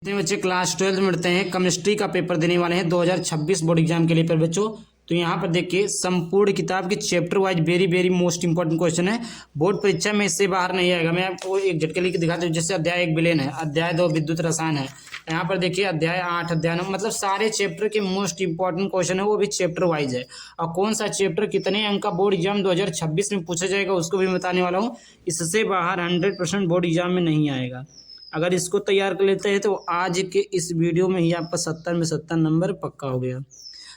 जितने बच्चे क्लास 12 में पढ़ते हैं केमिस्ट्री का पेपर देने वाले हैं 2026 बोर्ड एग्जाम के लिए पर बच्चों, तो यहाँ पर देखिए संपूर्ण किताब के chapter wise very very most important question है। बोर्ड परीक्षा में इससे बाहर नहीं आएगा। मैं आपको एक झटके लिख के दिखाता हूँ। जैसे अध्याय 1 विलेन है, अध्याय 2 विद्युत रसायन है, यहाँ पर देखिए अध्याय 8 अध्याय 9 मतलब सारे चैप्टर के मोस्ट इंपॉर्टेंट क्वेश्चन है, वो भी चैप्टर वाइज है। और कौन सा चैप्टर कितने अंक का बोर्ड एग्जाम 2026 में पूछा जाएगा उसको भी बताने वाला हूँ। इससे बाहर 100% बोर्ड एग्जाम में नहीं आएगा। अगर इसको तैयार कर लेते हैं तो आज के इस वीडियो में ही आपका 70 में 70 नंबर पक्का हो गया।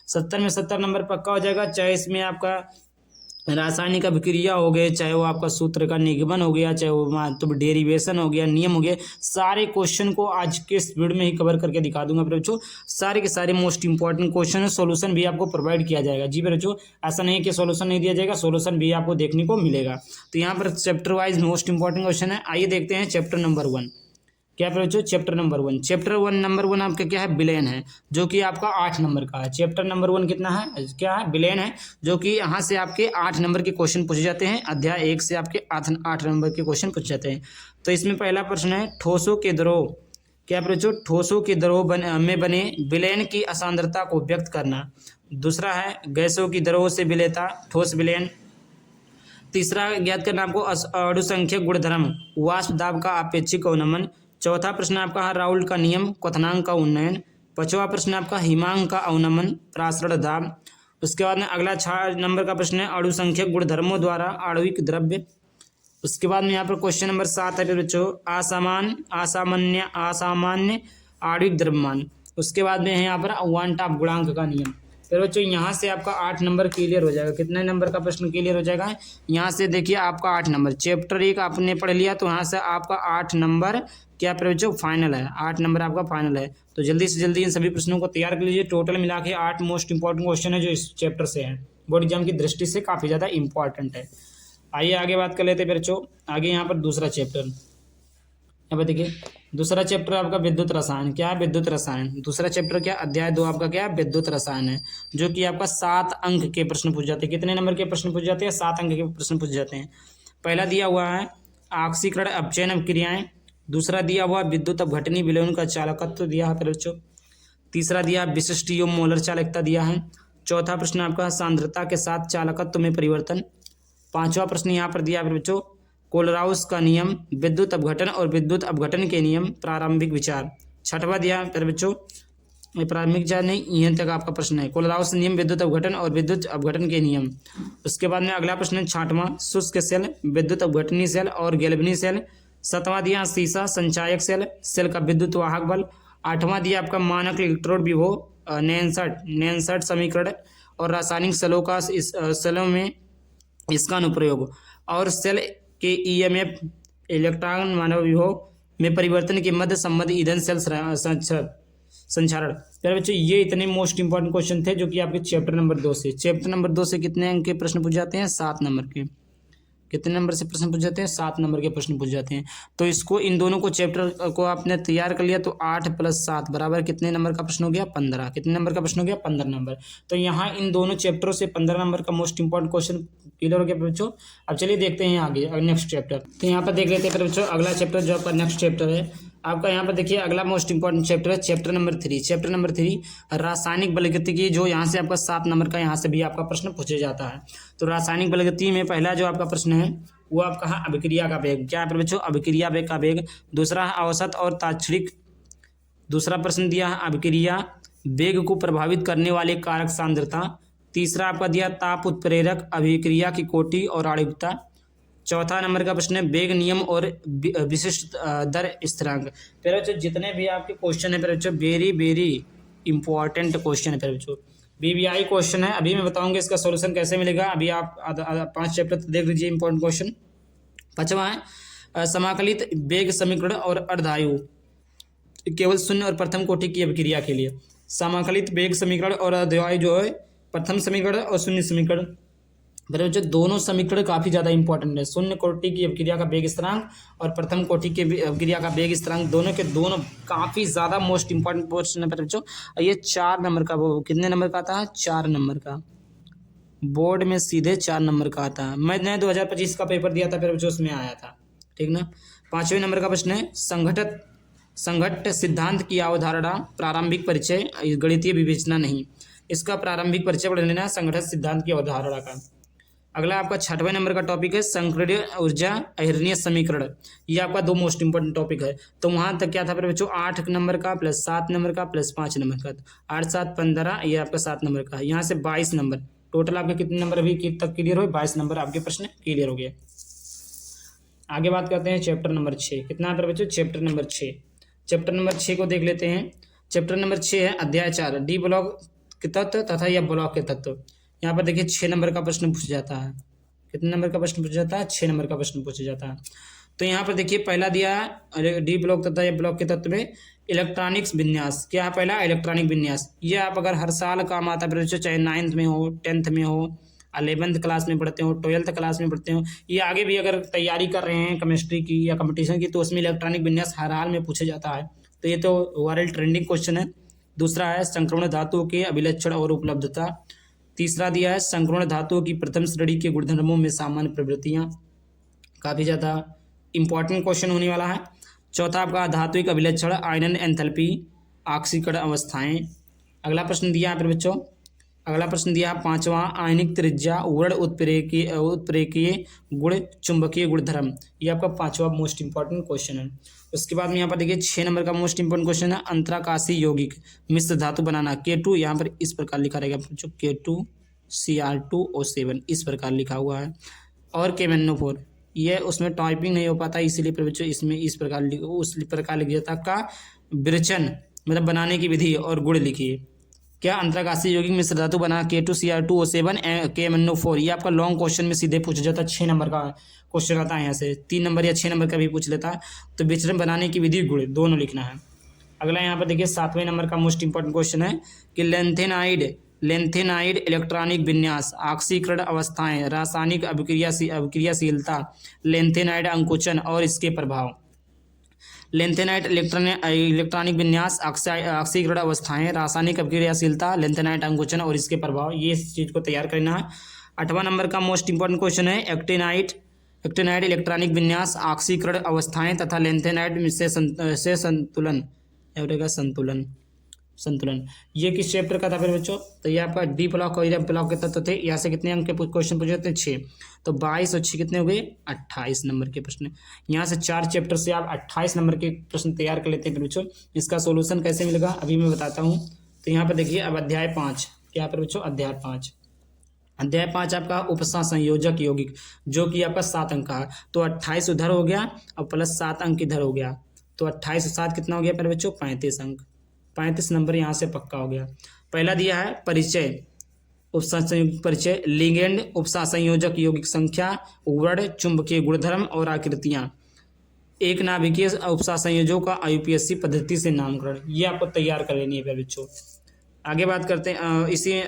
70 में 70 नंबर पक्का हो जाएगा। चाहे इसमें आपका रासायनिक अभिक्रिया हो गए, चाहे वो आपका सूत्र का निगमन हो गया, चाहे वो तो डेरिवेशन हो गया, नियम हो गया, सारे क्वेश्चन को आज के इस वीडियो में ही कवर करके दिखा दूंगा बच्चों। सारे के सारे मोस्ट इंपॉर्टेंट क्वेश्चन है, सॉल्यूशन भी आपको प्रोवाइड किया जाएगा। जी बच्चों, ऐसा नहीं है कि सॉल्यूशन नहीं दिया जाएगा, सॉल्यूशन भी आपको देखने को मिलेगा। तो यहाँ पर chapter wise most important question है। आइए देखते हैं चैप्टर नंबर 1 क्या है बच्चों। चैप्टर नंबर 1 नंबर 1 आपका क्या है, विलेन है, जो कि आपका 8 नंबर का है। चैप्टर नंबर 1 कितना है, क्या है, विलेन है, जो कि यहाँ से आपके 8 नंबर के क्वेश्चन पूछे जाते हैं। अध्याय 1 से आपके 8 नंबर के क्वेश्चन पूछे जाते हैं। तो इसमें पहला प्रश्न है ठोसों के द्रव, क्या बच्चों, ठोसों के द्रव में बने विलेन की असांद्रता को व्यक्त करना। दूसरा है गैसों की द्रवों से विलेयता, ठोस विलेन। तीसरा ज्ञात करना आपको अणुसंख्यक गुणधर्म, वाष्प दाब का आपेक्षिक अवनमन। चौथा प्रश्न आपका है राउल्ट का नियम, क्वथनांक का उन्नयन। पांचवा प्रश्न आपका हिमांक का अवनमन, प्रासरण दाब। उसके बाद में अगला 6 नंबर का प्रश्न है अणुसंख्यक गुणधर्मों द्वारा आणविक द्रव्य। उसके बाद में यहाँ पर क्वेश्चन नंबर 7 है बच्चों असामान्य आणविक द्रव्यमान। उसके बाद में है यहाँ पर वन टॉप गुणांक का नियम। फिर बच्चों यहाँ से आपका 8 नंबर क्लियर हो जाएगा। कितने नंबर का प्रश्न क्लियर हो जाएगा, यहाँ से देखिए आपका 8 नंबर। चैप्टर 1 आपने पढ़ लिया तो यहाँ से आपका 8 नंबर क्या बच्चों फाइनल है, 8 नंबर आपका फाइनल है। तो जल्दी से जल्दी इन सभी प्रश्नों को तैयार कर लीजिए। टोटल मिला के 8 मोस्ट इंपॉर्टेंट क्वेश्चन है जो इस चैप्टर से है, बोर्ड एग्जाम की दृष्टि से काफ़ी ज़्यादा इंपॉर्टेंट है। आइए आगे बात कर लेते हैं बच्चों। आगे यहाँ पर दूसरा चैप्टर, यहाँ पर देखिए दूसरा चैप्टर आपका विद्युत रसायन। क्या है, विद्युत रसायन। दूसरा चैप्टर क्या, अध्याय 2 आपका क्या है, विद्युत रसायन है, जो कि आपका 7 अंक के प्रश्न पूछ जाते हैं। कितने नंबर के प्रश्न पूछ जाते हैं, 7 अंक के प्रश्न पूछ जाते हैं। पहला दिया हुआ है ऑक्सीकरण अपचयन अभिक्रियाएं। दूसरा दिया हुआ विद्युत अपघटनी विलयन का चालकत्व दिया है बच्चों। तीसरा दिया विशिष्ट योम मोलर चालकता दिया है। चौथा प्रश्न आपका सांद्रता के साथ चालकत्व में परिवर्तन। पांचवा प्रश्न यहाँ पर दिया है बच्चों कोलराउस का नियम, विद्युत अपघटन और विद्युत अपघटन के नियम, प्रारंभिक विचार। छठवा दिया फिर बच्चों प्रारंभिक विचार नहीं, यहाँ तक आपका प्रश्न है कोलराउस नियम, विद्युत अपघटन और विद्युत अपघटन के नियम। उसके बाद में अगला प्रश्न है 6वां शुष्क सेल, विद्युत अपघटनी सेल और गैल्वेनी सेल। 7वां दिया सीसा संचायक सेल, सेल का विद्युत वाहक बल। 8वां दिया आपका मानक इलेक्ट्रोड विभव, नैनसर्ट समीकरण और रासायनिक सेलों का सेलों में इसका अनुप्रयोग, और सेल के ईएमएफ इलेक्ट्रॉन मानव विभव में परिवर्तन के मध्य संबंध ईंधन सेल संचारण। प्यारे बच्चों ये इतने मोस्ट इंपॉर्टेंट क्वेश्चन थे जो कि आपके चैप्टर नंबर 2 से। चैप्टर नंबर 2 से कितने अंक के प्रश्न पूछ जाते हैं, 7 नंबर के। कितने नंबर से प्रश्न पूछ जाते हैं, 7 नंबर के प्रश्न पूछ जाते हैं। तो इसको इन दोनों को चैप्टर को आपने तैयार कर लिया तो 8 + 7 बराबर कितने नंबर का प्रश्न हो गया, 15। कितने नंबर का प्रश्न हो गया, 15 नंबर। तो यहाँ इन दोनों चैप्टरों से 15 नंबर का मोस्ट इंपॉर्टेंट क्वेश्चन क्लियर हो गया बच्चों। अब चलिए देखते हैं आगे नेक्स्ट चैप्टर। तो यहाँ पर देख लेते हैं बच्चों अगला चैप्टर जो आपका नेक्स्ट चैप्टर है आपका। यहाँ पर देखिए अगला मोस्ट इंपॉर्टेंट चैप्टर है चैप्टर नंबर 3। चैप्टर नंबर 3 रासायनिक बलगतिकी, जो यहाँ से आपका 7 नंबर का यहाँ से भी आपका प्रश्न पूछा जाता है। तो रासायनिक बलगतिकी में पहला जो आपका प्रश्न है वो आपका है अभिक्रिया का वेग। क्या है बच्चों, अभिक्रिया वेग का वेग। दूसरा है औसत और तात्क्षणिक। दूसरा प्रश्न दिया है अभिक्रिया वेग को प्रभावित करने वाले कारक सांद्रता। तीसरा आपका दिया ताप उत्प्रेरक अभिक्रिया की कोटि और आणविकता। चौथा नंबर का प्रश्न है वेग नियम और विशिष्ट दर स्थिरांक। फिर बच्चों जितने भी आपके क्वेश्चन है फिर बच्चों वेरी वेरी इंपॉर्टेंट क्वेश्चन है फिर बच्चों, बीबीआई क्वेश्चन है। अभी मैं बताऊंगा इसका सॉल्यूशन कैसे मिलेगा। अभी आप 5 चैप्टर देख लीजिए इंपॉर्टेंट क्वेश्चन। 5वां है समाकलित वेग समीकरण और अर्धायु केवल शून्य और प्रथम कोटि की अभिक्रिया के लिए। समाकलित वेग समीकरण और अर्धायु जो है प्रथम समीकरण और शून्य समीकरण। मेरे बच्चों दोनों समीकरण काफी ज्यादा इंपॉर्टेंट है। शून्य कोटि की अभिक्रिया का वेग स्थिरांक और प्रथम कोटि की अभिक्रिया का वेग स्थिरांक दोनों के दोनों काफी ज्यादा मोस्ट इंपॉर्टेंट क्वेश्चन है बच्चों। ये 4 नंबर का, वो कितने नंबर का आता है, 4 नंबर का। बोर्ड में सीधे 4 नंबर का आता है। मैंने 2025 का पेपर दिया था फिर बच्चों उसमें आया था, ठीक ना। 5वें नंबर का प्रश्न है संघटित संघट्ट सिद्धांत की अवधारणा, प्रारंभिक परिचय, गणितीय विवेचना नहीं। इसका प्रारंभिक परिचय पढ़ लेना है संगठित सिद्धांत की अवधारणा का। अगला आपका 6वें नंबर का टॉपिक है संक्रीय ऊर्जा अहिर्णीय समीकरण। ये आपका 2 मोस्ट इंपॉर्टेंट टॉपिक है। तो वहाँ तक क्या था मेरे बच्चों, 8 नंबर का प्लस 7 नंबर का प्लस 5 नंबर का, 8 7 15, ये आपका 7 नंबर का। यहाँ से 22 नंबर टोटल आपके कितने नंबर अभी तक क्लियर हुए, 22 नंबर आपके प्रश्न क्लियर हो गए। आगे बात करते हैं चैप्टर नंबर 6। कितना है बच्चों, चैप्टर नंबर 6। चैप्टर नंबर 6 को देख लेते हैं। चैप्टर नंबर 6 है अध्याय 4 डी ब्लॉक के तत्व तथा या ब्लॉक के तत्व। यहाँ पर देखिए 6 नंबर का प्रश्न पूछा जाता है। कितने नंबर का प्रश्न पूछा जाता है, 6 नंबर का प्रश्न पूछा जाता है। तो यहाँ पर देखिए पहला दिया है डी ब्लॉक तथा या ब्लॉक के तत्व में इलेक्ट्रॉनिक्स विन्यास। क्या है पहला, इलेक्ट्रॉनिक विन्यास। ये आप अगर हर साल काम आता है बच्चों, चाहे 9th में हो, 10th में हो, 11th क्लास में पढ़ते हो, 12th क्लास में पढ़ते हो, ये आगे भी अगर तैयारी कर रहे हैं केमिस्ट्री की या कंपटीशन की, तो उसमें इलेक्ट्रॉनिक विन्यास हर हाल में पूछा जाता है। तो ये तो वर्ल्ड ट्रेंडिंग क्वेश्चन है। दूसरा है संक्रमण धातुओं के अभिलक्षण और उपलब्धता। तीसरा दिया है संक्रमण धातुओं की प्रथम श्रेणी के गुणधर्मों में सामान्य प्रवृत्तियां। काफ़ी ज़्यादा इंपॉर्टेंट क्वेश्चन होने वाला है। चौथा आपका धात्विक अभिलक्षण, आयनन एंथैल्पी, ऑक्सीकरण अवस्थाएं। अगला प्रश्न दिया है फिर बच्चों, अगला प्रश्न दिया है 5वां आयनिक त्रिज्या, वर्ण उत्प्रेरकीय गुण, चुंबकीय गुणधर्म। ये आपका 5वां मोस्ट इंपॉर्टेंट क्वेश्चन है। उसके बाद में यहाँ पर देखिए 6 नंबर का मोस्ट इंपॉर्टेंट क्वेश्चन है अंतराकाशी यौगिक मिश्र धातु बनाना। K2 यहाँ पर इस प्रकार लिखा रहेगा बच्चों, K2Cr2O7 इस प्रकार लिखा हुआ है। और KMnO4 ये उसमें टाइपिंग नहीं हो पाता, इसीलिए बच्चों इसमें इस प्रकार उस प्रकार लिख जाता का विरचन मतलब बनाने की विधि और गुण लिखिए। क्या अंतराकाशी यौगिक मिश्र धातु बना K2Cr2O7 KMnO4। ये आपका लॉन्ग क्वेश्चन में सीधे पूछा जाता है। 6 नंबर का क्वेश्चन आता है, यहाँ से 3 नंबर या 6 नंबर का भी पूछ लेता है। तो विचलन बनाने की विधि गुण दोनों लिखना है। अगला यहाँ पर देखिए 7वें नंबर का मोस्ट इंपॉर्टेंट क्वेश्चन है कि लेंथेनाइड इलेक्ट्रॉनिक विन्यास, ऑक्सीकरण अवस्थाएं, रासायनिक अभिक्रियाशीलता, लेंथेनाइड अंकुचन और इसके प्रभाव। लेंथेनाइट इलेक्ट्रॉनिक विन्यास, ऑक्सीकरण अवस्थाएं, रासायनिक अभिक्रियाशीलता, लेंथेनाइट अंकुचन और इसके प्रभाव, ये इस चीज़ को तैयार करना है। 8वां नंबर का मोस्ट इंपॉर्टेंट क्वेश्चन है एक्टिनाइट इलेक्ट्रॉनिक विन्यास, ऑक्सीकरण अवस्थाएं तथा लेंथेनाइट से संतुलन। ये किस चैप्टर का था फिर बच्चों, तो ये आपका डी ब्लॉक और ब्लॉक के तत्व थे। यहाँ से कितने अंक के क्वेश्चन पूछे थे, 6। तो 22 और 6 कितने हो गए, 28 नंबर के प्रश्न। यहाँ से 4 चैप्टर से आप 28 नंबर के प्रश्न तैयार कर लेते हैं फिर बच्चों। इसका सोल्यूशन कैसे मिलेगा अभी मैं बताता हूँ। तो यहाँ पर देखिए अब अध्याय 5, क्या पर बच्चों, अध्याय 5 आपका उपसा संयोजक यौगिक, जो कि आपका 7 अंक का है। तो 28 उधर हो गया और प्लस 7 अंक इधर हो गया। तो 28 और 7 कितना हो गया फिर बच्चों, 35 अंक। 35 नंबर यहाँ से पक्का हो गया। पहला दिया है परिचय, उपसा संयोजक परिचय, लिगेंड, उपसा संयोजक यौगिक संख्या, वर्ण, चुंबकीय गुणधर्म और आकृतियाँ, एक नाभिकीय उपसा संयोजकों का IUPAC पद्धति से नामकरण। ये आपको तैयार कर लेनी है बच्चों। आगे बात करते हैं इसी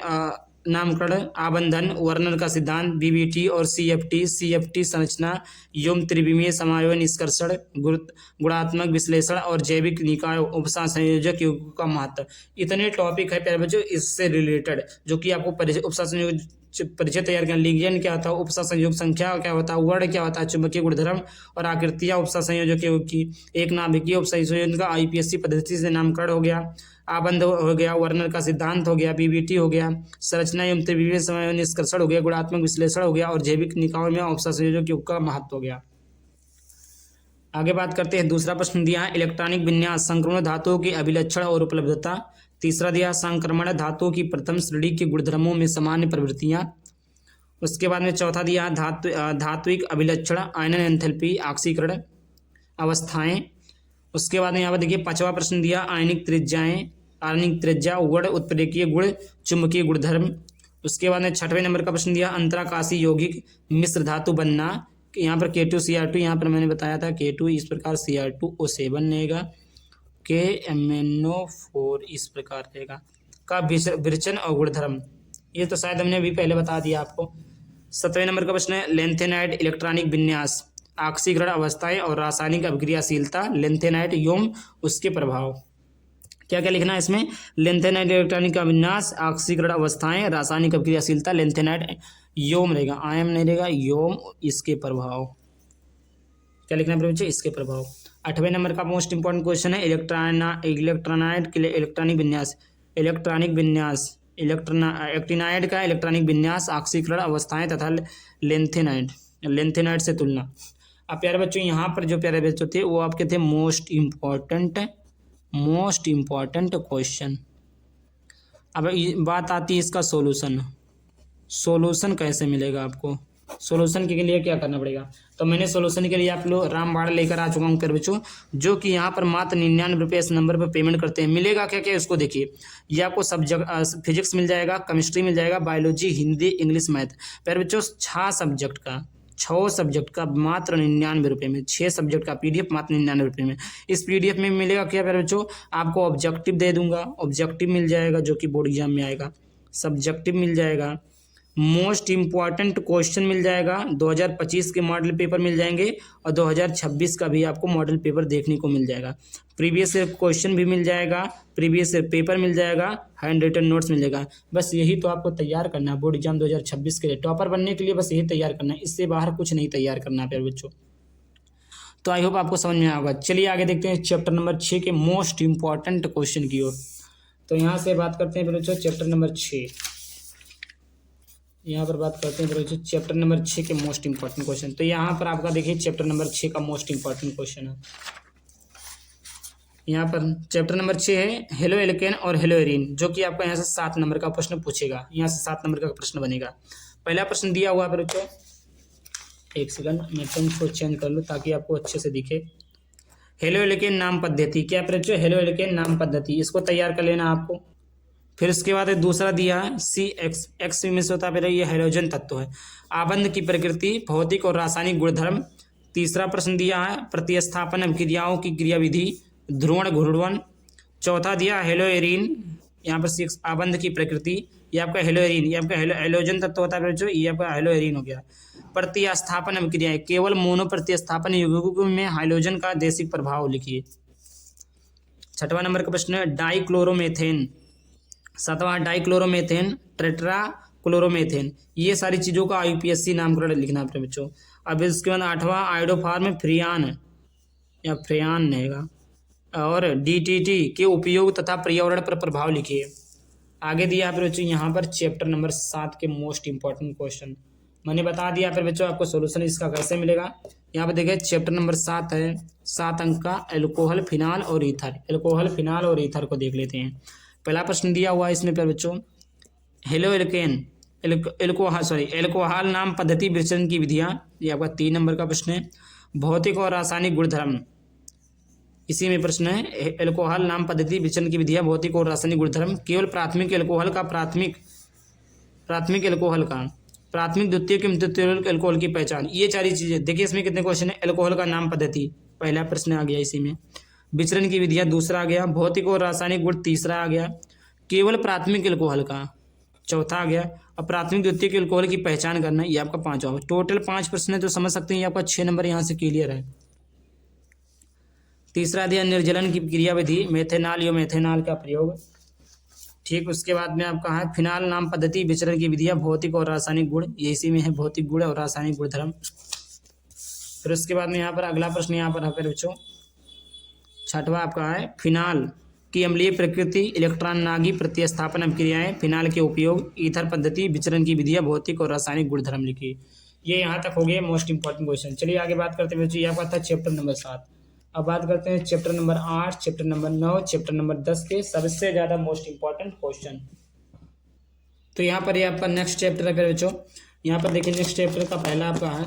नामकरण, आबंधन, वर्णन का सिद्धांत, BBT और CFT संरचना, योम त्रिविमीय समायोजन, निष्कर्षण, गुणात्मक विश्लेषण और जैविक निकाय, उपसा संयोजक यौगिकों का महत्व। इतने टॉपिक है प्यारे बच्चों इससे रिलेटेड, जो कि आपको उपसा संयोजक परिचय तैयार करना। लिगेंड क्या होता है, उपसा संयोग संख्या क्या होता है, वर्ण क्या होता है, चुंबकीय गुणधर्म और आकृतियाँ उपसा संयोजक यौगिक की, एक नाभिकीय उपसा संयोजन का IUPAC पद्धति से नामकरण हो गया, आबंध हो गया, वर्णन का सिद्धांत हो गया, BBT हो गया, संरचना एवं त्रिविमीय समायोजन निष्कर्षण हो गया, गुणात्मक विश्लेषण हो गया और जैविक निकायों में उपसा संयोजक यौगिक का महत्व हो गया। आगे बात करते हैं, दूसरा प्रश्न दिया है इलेक्ट्रॉनिक विन्यास, संक्रमण धातुओं के अभिलक्षण और उपलब्धता। तीसरा दिया संक्रमण धातुओं की प्रथम श्रेणी के गुणधर्मों में सामान्य प्रवृत्तियां। उसके बाद में चौथा दिया धात्विक अभिलक्षण, आयनन एंथैल्पी, ऑक्सीकरण अवस्थाएं। उसके बाद में यहाँ पर देखिए 5वां प्रश्न दिया आयनिक त्रिज्या, वर्ण, उत्प्रेरकीय गुण, चुंबकीय गुणधर्म। उसके बाद में 6वें नंबर का प्रश्न दिया अंतराकाशी यौगिक मिश्र धातु बनना। यहाँ पर K2Cr2, यहाँ पर मैंने बताया था K2 इस प्रकार, Cr2O7 रहेगा, KMnO4 इस प्रकार रहेगा, का विरचन और गुणधर्म। ये तो शायद हमने अभी पहले बता दिया आपको। 7वें नंबर का प्रश्न है लेंथेनाइट इलेक्ट्रॉनिक विन्यास, ऑक्सीकरण अवस्थाएं और रासायनिक अभिक्रियाशीलता, लेंथेनाइट यौम उसके प्रभाव। क्या क्या लिखना है इसमें, लेंथेनाइट इलेक्ट्रॉनिक का विन्यास, ऑक्सीकरण अवस्थाएं, रासायनिक अभिक्रियाशीलता, लेंथेनाइट यौम रहेगा, आयम नहीं रहेगा, यौम इसके प्रभाव। क्या लिखना है बच्चे, इसके प्रभाव। 8वें नंबर का मोस्ट इंपॉर्टेंट क्वेश्चन है एक्टिनाइड का इलेक्ट्रॉनिक विन्यास, ऑक्सीकरण अवस्थाएं तथा लेंथेनाइड से तुलना। अब प्यारे बच्चों यहाँ पर जो प्यारे बच्चों थे वो आपके थे मोस्ट इम्पॉर्टेंट क्वेश्चन। अब बात आती है इसका सोल्यूशन कैसे मिलेगा आपको, सोल्यूशन के लिए क्या करना पड़ेगा। तो मैंने सोल्यूशन के लिए आप लोग रामबाण लेकर आ चुका हूँ प्यारे बच्चों, जो कि यहाँ पर मात्र 99 रुपये इस नंबर पर पेमेंट करते हैं। मिलेगा क्या क्या इसको देखिए, ये आपको सब्जेक्ट फिजिक्स मिल जाएगा, केमिस्ट्री मिल जाएगा, बायोलॉजी, हिंदी, इंग्लिश, मैथ। प्यारे बच्चों 6 सब्जेक्ट का मात्र 99 रुपये में, 6 सब्जेक्ट का PDF मात्र 99 रुपये में। इस PDF में मिलेगा क्या प्यारे बच्चों, आपको ऑब्जेक्टिव दे दूंगा, ऑब्जेक्टिव मिल जाएगा जो कि बोर्ड एग्जाम में आएगा, सब्जेक्टिव मिल जाएगा, मोस्ट इम्पॉर्टेंट क्वेश्चन मिल जाएगा, 2025 के मॉडल पेपर मिल जाएंगे और 2026 का भी आपको मॉडल पेपर देखने को मिल जाएगा। प्रीवियस ईयर क्वेश्चन भी मिल जाएगा, प्रीवियस ईयर पेपर मिल जाएगा, हैंड रिटन नोट्स मिल जाएगा। बस यही तो आपको तैयार करना है बोर्ड एग्जाम 2026 के लिए, टॉपर बनने के लिए बस यही तैयार करना है, इससे बाहर कुछ नहीं तैयार करना है प्यारे बच्चों। तो आई होप आपको समझ में आएगा। चलिए आगे देखते हैं चैप्टर नंबर 6 के मोस्ट इंपॉर्टेंट क्वेश्चन की ओर। तो यहाँ से बात करते हैं बच्चों चैप्टर नंबर 6, यहाँ पर बात करते हैं बच्चों चैप्टर नंबर 6 के मोस्ट इंपॉर्टेंट क्वेश्चन। तो यहाँ पर आपका देखिए चैप्टर नंबर 6 का मोस्ट इंपॉर्टेंट क्वेश्चन है। यहाँ पर चैप्टर नंबर 6 है हेलो एल्केन और हेलो एरीन, जो कि आपका यहाँ से 7 नंबर का प्रश्न पूछेगा, यहाँ से 7 नंबर का प्रश्न बनेगा। पहला प्रश्न दिया हुआ है बच्चों, एक सेकंड मैं पेन को चेंज कर लूँ ताकि आपको अच्छे से दिखे। हेलो एल्केन नाम पद्धति, क्या बच्चों हेलो एल्केन नाम पद्धति, इसको तैयार कर लेना आपको। फिर उसके बाद दूसरा दिया है CX में से होता है ये हाइड्रोजन तत्व है, आबंध की प्रकृति, भौतिक और रासायनिक गुणधर्म। तीसरा प्रश्न दिया है प्रतिस्थापन अभिक्रियाओं की क्रियाविधि, ध्रुवण घूर्णन। चौथा दिया हेलो एरीन, यहाँ पर 6 आबंध की प्रकृति, ये आपका हेलो एरीन, ये आपका हाइड्रोजन तत्व होता है जो ये आपका हेलो एरीन हो गया। प्रतिस्थापन अभिक्रियाएं, केवल मोनो प्रतिस्थापन यौगिकों में हाइड्रोजन का देशिक प्रभाव लिखिए। छठवां नंबर का प्रश्न है डाइक्लोरोमेथेन, सातवां डाइक्लोरोमेथेन, टेट्राक्लोरोमेथेन, ये सारी चीज़ों का UPSC नामकरण लिखना है अपने बच्चों। अब इसके बाद 8वां आयोडोफार्म फ्रियान या फ्रियान रहेगा, और DDT के उपयोग तथा पर्यावरण पर प्रभाव लिखिए। आगे दिया है बच्चों यहाँ पर चैप्टर नंबर 7 के मोस्ट इंपॉर्टेंट क्वेश्चन, मैंने बता दिया फिर बच्चों आपको सोल्यूशन इसका कैसे मिलेगा। यहाँ पर देखिए चैप्टर नंबर 7 है, 7 अंक का एल्कोहल, फिनाल और ईथर। एल्कोहल, फिनाल और ईथर को देख लेते हैं। पहला प्रश्न दिया हुआ है इसमें प्यारे बच्चों हेलो एल्केन एल्कोहल नाम पद्धति विचलन की विधियाँ, ये आपका 3 नंबर का प्रश्न है। भौतिक और रासायनिक गुणधर्म, इसी में प्रश्न है एल्कोहल नाम पद्धति विचलन की विधियाँ, भौतिक और रासायनिक गुणधर्म। केवल प्राथमिक एल्कोहल का प्राथमिक द्वितीयक एल्कोहल की पहचान, ये सारी चीज़ें देखिए। इसमें कितने क्वेश्चन है, एल्कोहल का नाम पद्धति पहला प्रश्न आ गया, इसी में विचरण की विधियाँ दूसरा आ गया, भौतिक और रासायनिक गुण तीसरा आ गया, केवल प्राथमिक एल्कोहल का चौथा आ गया, और प्राथमिक द्वितीयक एल्कोहल की पहचान करना ये आपका 5वां। टोटल 5 प्रश्न है, तो समझ सकते हैं ये आपका 6 नंबर यहाँ से क्लियर है। तीसरा दिया निर्जलन की क्रियाविधि, मेथेनॉल या मेथेनॉल का प्रयोग, ठीक। उसके बाद में आपका है फिनाल नाम पद्धति विचरण की विधियाँ, भौतिक और रासायनिक गुण, ये इसी में है भौतिक गुण और रासायनिक गुणधर्म। फिर उसके बाद में यहाँ पर अगला प्रश्न यहाँ पर है बच्चों 6वां आपका है फिनाल की अम्लीय प्रकृति, इलेक्ट्रॉन नागी प्रतिस्थापन अभिक्रियाएं, फिनाल के उपयोग, ईथर पद्धति, विचरण की विधियाँ, भौतिक और रासायनिक गुणधर्म लिखिए। ये यहाँ तक हो गए मोस्ट इंपॉर्टेंट क्वेश्चन। चलिए आगे बात करते हैं बच्चों, ये आपका था चैप्टर नंबर 7। अब बात करते हैं chapter number 8, chapter number 9, chapter number 10 के सबसे ज़्यादा मोस्ट इंपॉर्टेंट क्वेश्चन। तो यहाँ पर ये आपका नेक्स्ट चैप्टर है बच्चों, यहाँ पर देखिए नेक्स्ट चैप्टर का पहला आपका है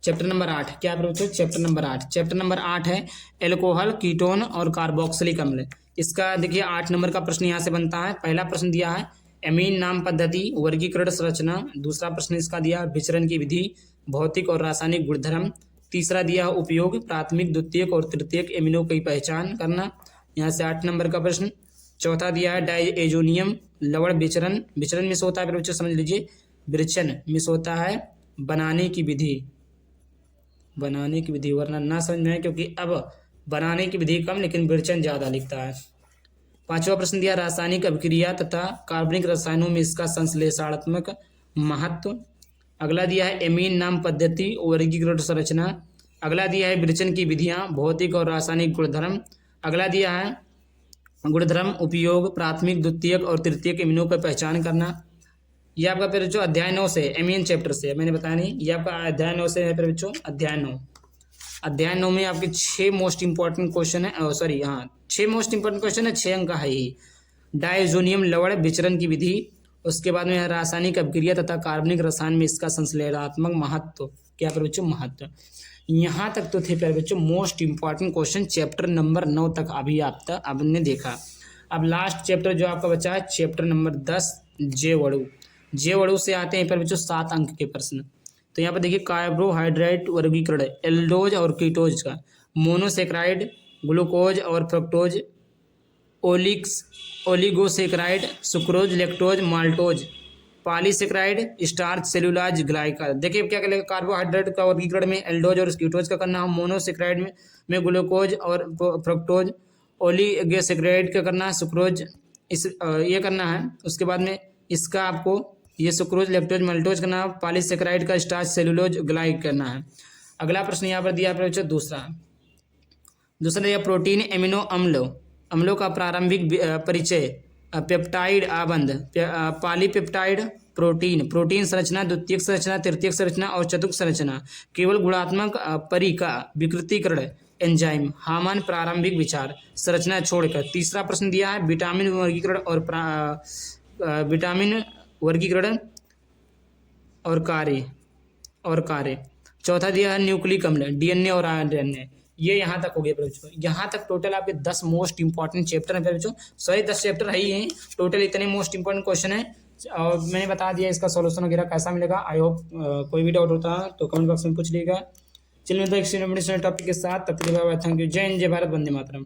चैप्टर नंबर 8। क्या बच्चों चैप्टर नंबर 8, चैप्टर नंबर 8 है एल्कोहल, कीटोन और कार्बोक्सिलिक अम्ल। इसका देखिए 8 नंबर का प्रश्न यहाँ से बनता है। पहला प्रश्न दिया है एमीन नाम पद्धति, वर्गीकरण संरचना। दूसरा प्रश्न इसका दिया विचरण की विधि, भौतिक और रासायनिक गुणधर्म। तीसरा दिया उपयोग, प्राथमिक द्वितीयक और तृतीयक एमिनो की पहचान करना, यहाँ से 8 नंबर का प्रश्न। चौथा दिया है डाइएजोनियम लवण विचरण, विचरण में से होता है बच्चों समझ लीजिए, विरचन में से होता है बनाने की विधि, वरना ना समझ में आए क्योंकि अब बनाने की विधि कम लेकिन विरचन ज़्यादा लिखता है। 5वां प्रश्न दिया रासायनिक अभिक्रिया तथा कार्बनिक रसायनों में इसका संश्लेषणात्मक महत्व। अगला दिया है एमीन नाम पद्धति, वर्गीकरण संरचना। अगला दिया है विरेचन की विधियाँ, भौतिक और रासायनिक गुणधर्म। अगला दिया है गुणधर्म, उपयोग, प्राथमिक, द्वितीयक और तृतीयक इम्यूनो की पहचान करना। ये आपका फिर जो अध्याय 9 से एमियन चैप्टर से, मैंने बताया नहीं, ये आपका अध्याय 9 से है फिर बच्चों, अध्याय 9। अध्याय 9 में आपके 6 मोस्ट इंपॉर्टेंट क्वेश्चन है, सॉरी हाँ 6 मोस्ट इंपॉर्टेंट क्वेश्चन है, 6 अंक का है ही। डायजोनियम लवण विचरण की विधि, उसके बाद में है रासायनिक अपक्रिया तथा कार्बनिक रसायन में इसका संश्लेषणात्मक महत्व। क्या पर बच्चों? महत्व। यहाँ तक तो थे प्यारे बच्चों most important question chapter number 9 तक अभी आप तक आपने देखा। अब लास्ट चैप्टर जो आपका बचा है चैप्टर नंबर 10 जेवड़ू। जेवड़ू से आते हैं पर बच्चों 7 अंक के प्रश्न। तो यहाँ पर देखिए कार्बोहाइड्रेट वर्गीकरण, एल्डोज और कीटोज का, मोनोसेक्राइड, ग्लूकोज और fructose, oligosaccharide, sucrose, lactose, maltose, polysaccharide, starch, cellulose, ग्लाइकल। देखिए क्या करेगा, कार्बोहाइड्रेट का वर्गीकरण में एल्डोज और कीटोज का करना है, मोनोसेक्राइड में ग्लूकोज और फ्रक्टोज, ओलिगोसेक्राइड का करना है सुक्रोज, ये करना है। उसके बाद में इसका आपको ये सुक्रोज, लैक्टोज, माल्टोज करना है, पॉलीसेक्राइड का स्टार्च, सेलुलोज, ग्लाइक करना है। अगला प्रश्न यहाँ पर दिया है दूसरा दिया प्रोटीन एमिनो अम्लों का प्रारंभिक परिचय, पेप्टाइड आबंध, पॉलीपेप्टाइड, प्रोटीन संरचना, द्वितीयक संरचना, तृतीयक संरचना और चतुर्थ संरचना, केवल गुणात्मक परि का विकृतीकरण, एंजाइम, हामान प्रारंभिक विचार, संरचना छोड़कर। तीसरा प्रश्न दिया है विटामिन वर्गीकरण और कार्य। चौथा दिया है न्यूक्लिक अम्ल, डीएनए और आरएनए। ये यहाँ तक हो गया बच्चों। यहाँ तक टोटल आपके 10 मोस्ट इंपॉर्टेंट चैप्टर हैं बच्चों। सॉरी 10 चैप्टर है ही हैं, टोटल इतने मोस्ट इंपॉर्टेंट क्वेश्चन है। और मैंने बता दिया इसका सॉल्यूशन वगैरह कैसा मिलेगा। आई होप कोई भी डाउट होता है तो कमेंट बॉक्स में पूछ लीजिएगा। चलिए तो एक टॉपिक के साथ, तब तक थैंक यू। जय हिंद, जय भारत, वंदे मातरम।